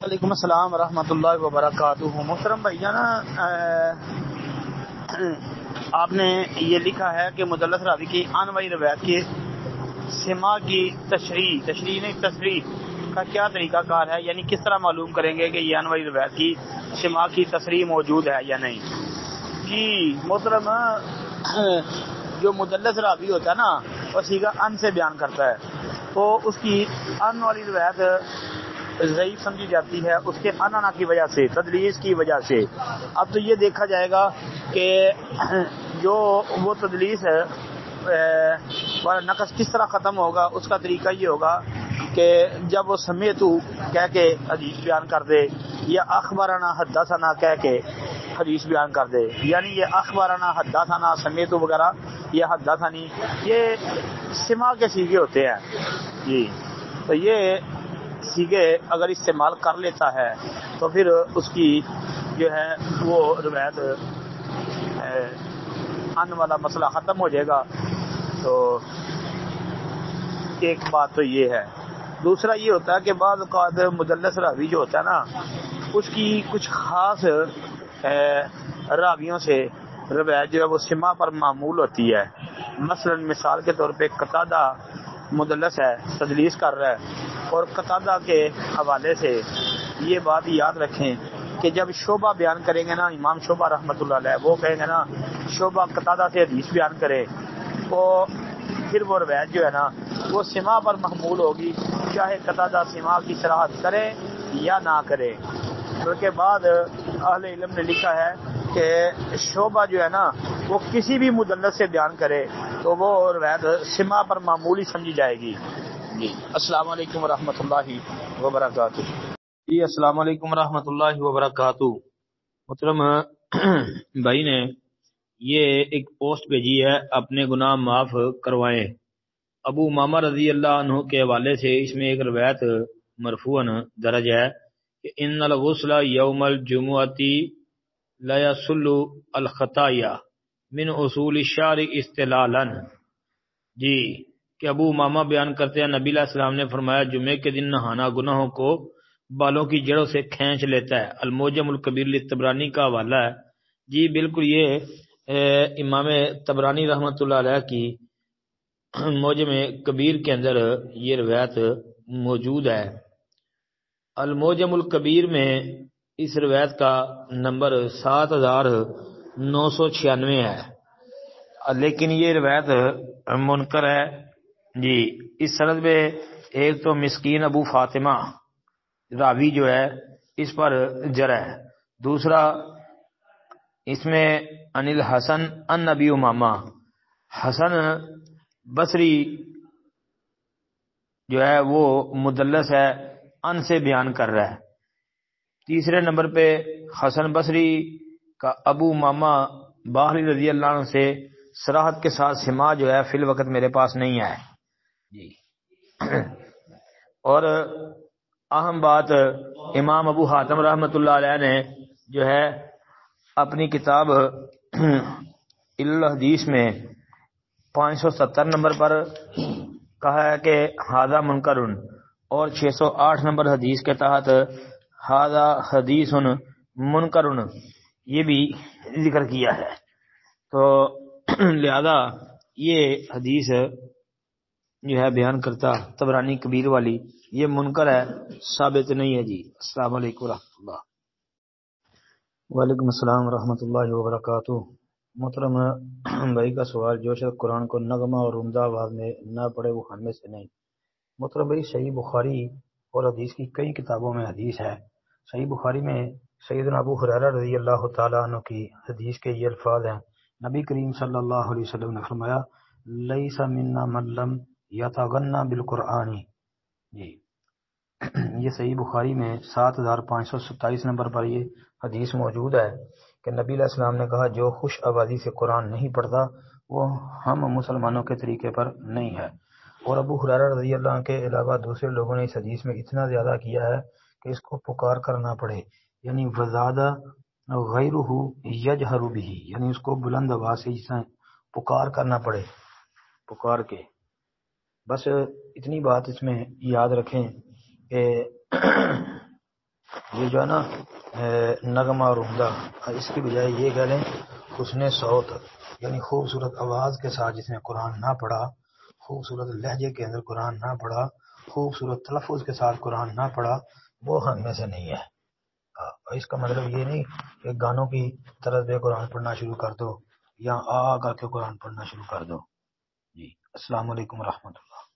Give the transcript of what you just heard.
وعلیکم السلام ورحمۃ اللہ وبرکاتہ۔ محترم بھائی جانا، آپ نے یہ لکھا ہے کہ مدلس راوی کی انواعی روایت کی سماع کی تصریح کا کیا طریقہ کار ہے، یعنی کس طرح معلوم کریں گے کہ یہ انواعی روایت کی سماع کی تصریح موجود ہے یا نہیں؟ جی محترم، جو مدلس راوی ہوتا ہے نا، وہ صیغہ ان سے بیان کرتا ہے، تو اس کی ان والی روایت ضعیف سمجھی جاتی ہے اس کے انانا کی وجہ سے، تدلیس کی وجہ سے۔ اب تو یہ دیکھا جائے گا کہ جو وہ تدلیس ہے نقص کس طرح ختم ہوگا، اس کا طریقہ یہ ہوگا کہ جب وہ سمیتو کہہ کے حدیث بیان کر دے یا اخبارنا حدثنا کہہ کے حدیث بیان کر دے، یعنی یہ اخبارنا حدثنا سمیتو وغیرہ یہ حدثنی یہ سماع کے صیغے ہوتے ہیں جی۔ تو یہ سیگے اگر استعمال کر لیتا ہے تو پھر اس کی جو ہے وہ روایت ان والا مسئلہ ختم ہو جائے گا۔ تو ایک بات تو یہ ہے۔ دوسرا یہ ہوتا ہے کہ بعض اوقات مدلس راوی جو ہوتا ہے نا، اس کی کچھ خاص راویوں سے روایت جو ہے وہ سماع پر معمول ہوتی ہے۔ مثلا مثال کے طور پہ قتادہ مدلس ہے، تدلیس کر رہا ہے، اور قتادہ کے حوالے سے یہ بات یاد رکھیں کہ جب شعبہ بیان کریں گے نا، امام شعبہ رحمۃ اللہ علیہ وہ کہیں گے نا شعبہ قتادہ سے حدیث بیان کرے، تو پھر وہ روایت جو ہے نا وہ سماع پر محمول ہوگی، چاہے قتادہ سماع کی صراحت کرے یا نہ کرے۔ کیونکہ بعد اہل علم نے لکھا ہے کہ شعبہ جو ہے نا وہ کسی بھی مدلس سے بیان کرے تو وہ روایت سماع پر معمولی سمجھی جائے گی جی۔ السلام علیکم ورحمۃ اللہ وبرکاتہ۔ جی السلام علیکم ورحمۃ اللہ وبرکاتہ۔ محترم بھائی نے یہ ایک پوسٹ بھیجی ہے، اپنے گناہ معاف کروائیں۔ ابو امامہ رضی اللہ عنہ کے حوالے سے اس میں ایک روایت مرفوعاً درج ہے کہ ان الغسل یوم الجمعۃ لا یصل الخطایا من اصول الشرع استلالا، جی کہ ابو امامہ بیان کرتے ہیں نبی علیہ السلام نے فرمایا جمعے کے دن نہانا گناہوں کو بالوں کی جڑوں سے کھینچ لیتا ہے۔ الموجم الکبیر للطبرانی کا حوالہ ہے۔ جی بالکل یہ امام طبرانی رحمۃ اللہ علیہ کی موجم کبیر کے اندر یہ روایت موجود ہے۔ الموجم الکبیر میں اس روایت کا نمبر 7996 ہے، لیکن یہ روایت منکر ہے جی۔ اس سند میں ایک تو مسکین ابو فاطمہ راوی جو ہے اس پر جرح ہے، دوسرا اس میں ان الحسن ان ابی امامہ حسن بصری جو ہے وہ مدلس ہے، ان سے بیان کر رہا ہے۔ تیسرے نمبر پہ حسن بصری کا ابو امامہ باہری رضی اللہ عنہ سے صراحت کے ساتھ سماع جو ہے فی الوقت میرے پاس نہیں ہے جی۔ اور اہم بات امام ابو حاتم رحمۃ اللہ علیہ نے جو ہے اپنی کتاب الحدیث میں 570 نمبر پر کہا ہے کہ ھذا منکر، اور 608 نمبر حدیث کے تحت ھذا حدیث منکر یہ بھی ذکر کیا ہے۔ تو لہذا یہ حدیث جو ہے بیان کرتا طبرانی کبیر والی یہ منکر ہے، ثابت نہیں ہے جی۔ السلام علیکم ورحمۃ اللہ۔ وعلیکم السلام ورحمۃ اللہ وبرکاتہ۔ محترم بھائی کا سوال، جو شخص قرآن کو نغمہ اور عمدہ آواز میں نہ پڑھے وہ ہم میں سے نہیں۔ محترم بھائی، صحیح بخاری اور حدیث کی کئی کتابوں میں حدیث ہے۔ صحیح بخاری میں سیدنا ابو ہریرہ رضی اللہ تعالیٰ عنہ کی حدیث کے یہ الفاظ ہیں، نبی کریم صلی اللہ علیہ وسلم نے فرمایا لیس منا من لم یتغنی بالقرآن، جی یہ صحیح بخاری میں 7527 نمبر پر یہ حدیث موجود ہے کہ نبی علیہ السلام نے کہا جو خوش آوازی سے قرآن نہیں پڑھتا وہ ہم مسلمانوں کے طریقے پر نہیں ہے۔ اور ابو ہریرہ رضی اللہ عنہ کے علاوہ دوسرے لوگوں نے اس حدیث میں اتنا زیادہ کیا ہے کہ اس کو پکار کر نہ پڑھے، یعنی وزادہ غیرہ یجہر بہ، یعنی اس کو بلند آواز سے جس پکار کر نہ پڑھے، پکار کے۔ بس اتنی بات اس میں یاد رکھیں کہ یہ جو ہے نا نغمہ اور عمدہ، اس کی بجائے یہ کہہ لیں حسن صوت، یعنی خوبصورت آواز کے ساتھ جس نے قرآن نہ پڑھا، خوبصورت لہجے کے اندر قرآن نہ پڑھا، خوبصورت تلفظ کے ساتھ قرآن نہ پڑھا، وہ ہم میں سے نہیں ہے۔ اس کا مطلب یہ نہیں کہ گانوں کی طرز پہ قرآن پڑھنا شروع کر دو یا آ کر کے قرآن پڑھنا شروع کر دو۔ جی السلام علیکم ورحمۃ اللہ۔